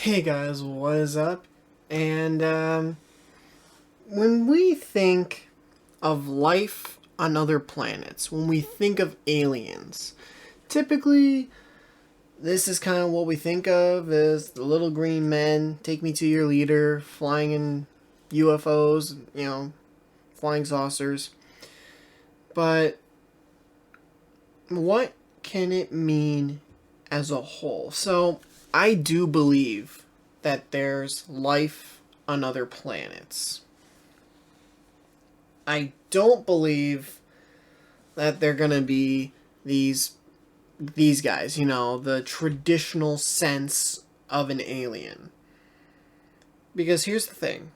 Hey guys, what is up? And when we think of life on other planets, when we think of aliens, typically this is kind of what we think of as the little green men, take me to your leader, flying in UFOs, flying saucers. But what can it mean as a whole? So, I do believe that there's life on other planets. I don't believe that they're going to be these guys, the traditional sense of an alien. Because here's the thing.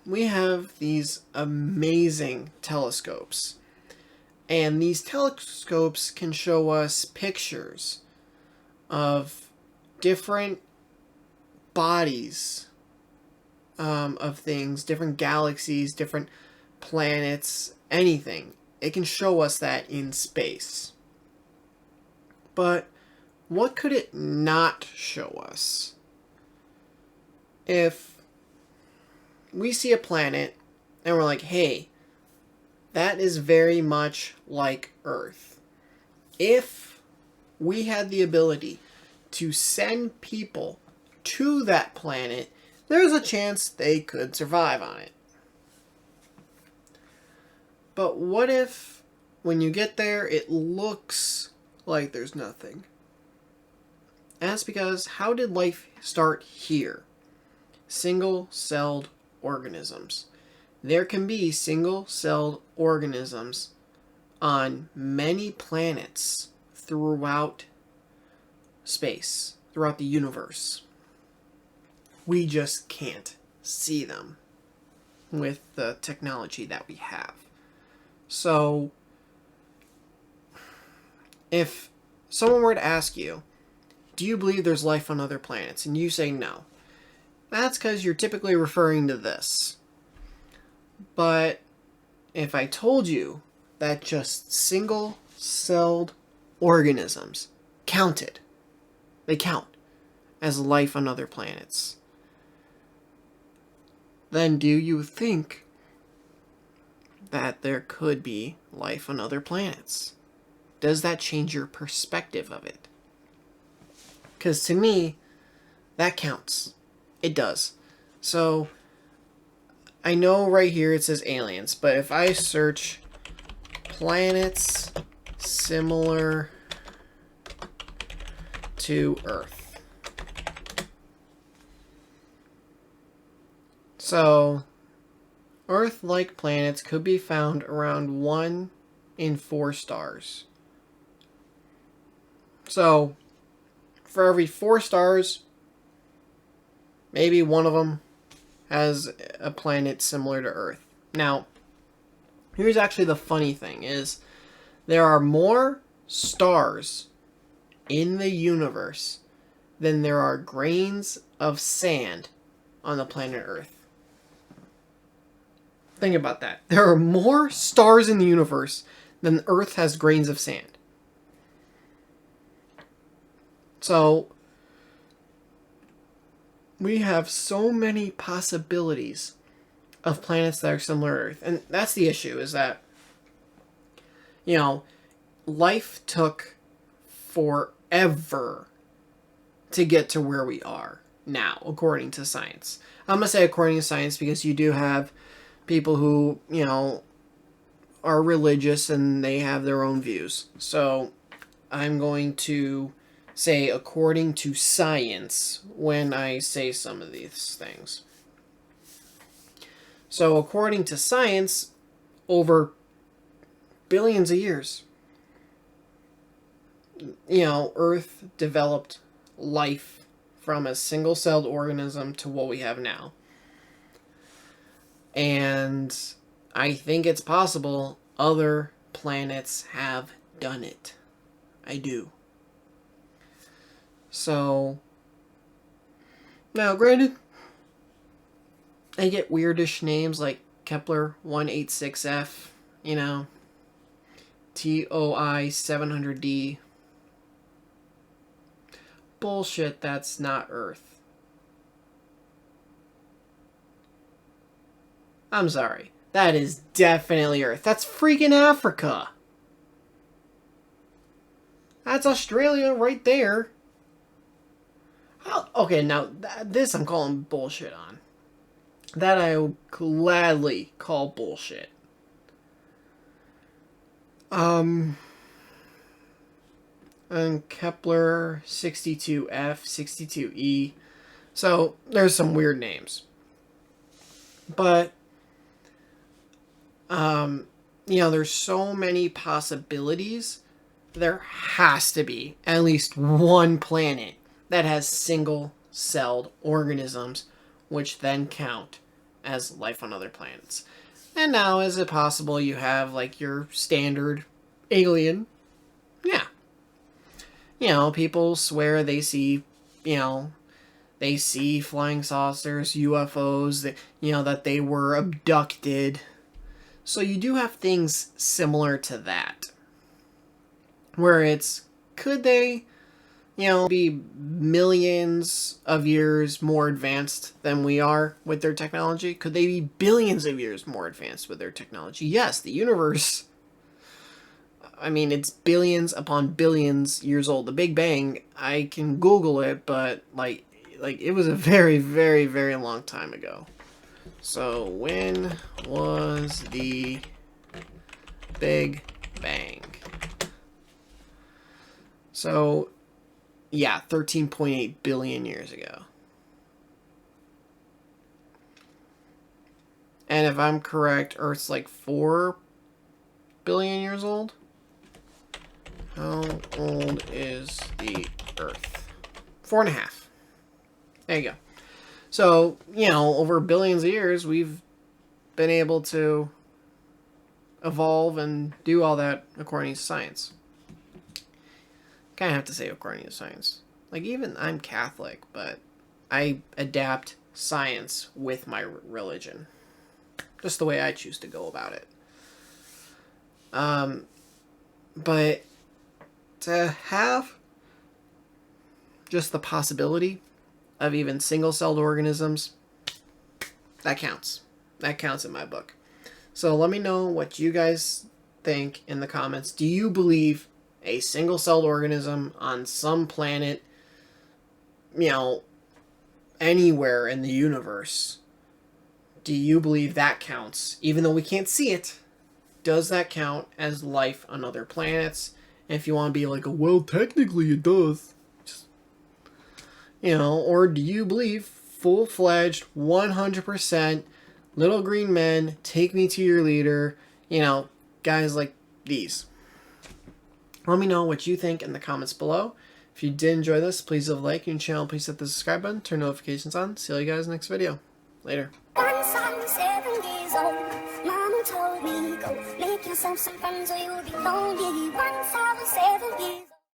We have these amazing telescopes. And these telescopes can show us pictures of different bodies of things, different galaxies, different planets, anything. It can show us that in space. But what could it not show us? If we see a planet and we're like, hey, that is very much like Earth. If we had the ability to send people to that planet, there's a chance they could survive on it. But what if, when you get there, it looks like there's nothing? And that's because, how did life start here? Single-celled organisms. There can be single-celled organisms on many planets throughout space, throughout the universe. We just can't see them with the technology that we have. So, if someone were to ask you, do you believe there's life on other planets? And you say no. That's because you're typically referring to this. But if I told you that just single-celled organisms counted, they count as life on other planets, then do you think that there could be life on other planets? Does that change your perspective of it? Because to me, that counts. It does. So, I know right here it says aliens, but if I search planets similar to Earth. So, Earth-like planets could be found around 1 in 4 stars. So, for every 4 stars, maybe one of them has a planet similar to Earth. Now, here's actually the funny thing is there are more stars in the universe than there are grains of sand on the planet Earth. Think about that. There are more stars in the universe than Earth has grains of sand. So, we have so many possibilities of planets that are similar to Earth. And that's the issue, is that, life took forever to get to where we are now, according to science. I'm going to say according to science because you do have people who, are religious and they have their own views. So I'm going to say according to science when I say some of these things. So according to science, over billions of years, Earth developed life from a single-celled organism to what we have now. And I think it's possible other planets have done it. I do. So, now granted, I get weirdish names like Kepler 186f, TOI 700d. Bullshit, that's not Earth. I'm sorry. That is definitely Earth. That's freaking Africa. That's Australia right there. Okay, now this I'm calling bullshit on. That I will gladly call bullshit. And Kepler 62F, 62E. So there's some weird names. But there's so many possibilities. There has to be at least one planet that has single-celled organisms, which then count as life on other planets. And now, is it possible you have, like, your standard alien? Yeah. People swear they see, they see flying saucers, UFOs, that they were abducted. So you do have things similar to that. Where it's, could they, be millions of years more advanced than we are with their technology? Could they be billions of years more advanced with their technology? Yes, the universe, it's billions upon billions years old. The Big Bang, I can Google it, but, like it was a very, very, very long time ago. So, when was the Big Bang? So, yeah, 13.8 billion years ago. And if I'm correct, Earth's like 4 billion years old? How old is the Earth? 4.5. There you go. So, over billions of years, we've been able to evolve and do all that according to science. Kind of have to say according to science. Like, even I'm Catholic, but I adapt science with my religion. Just the way I choose to go about it. But to have just the possibility of even single-celled organisms, that counts. That counts in my book. So let me know what you guys think in the comments. Do you believe a single-celled organism on some planet, anywhere in the universe, do you believe that counts? Even though we can't see it, does that count as life on other planets? And if you want to be like, well, technically it does. Just, or do you believe full-fledged, 100% little green men, take me to your leader, guys like these? Let me know what you think in the comments below. If you did enjoy this, please leave a like on the channel. Please hit the subscribe button, turn notifications on. See you guys next video. Later. Once I was 7 years old, Mama told me, go make yourself some friends or you'll be lonely. Once I was 7 years old.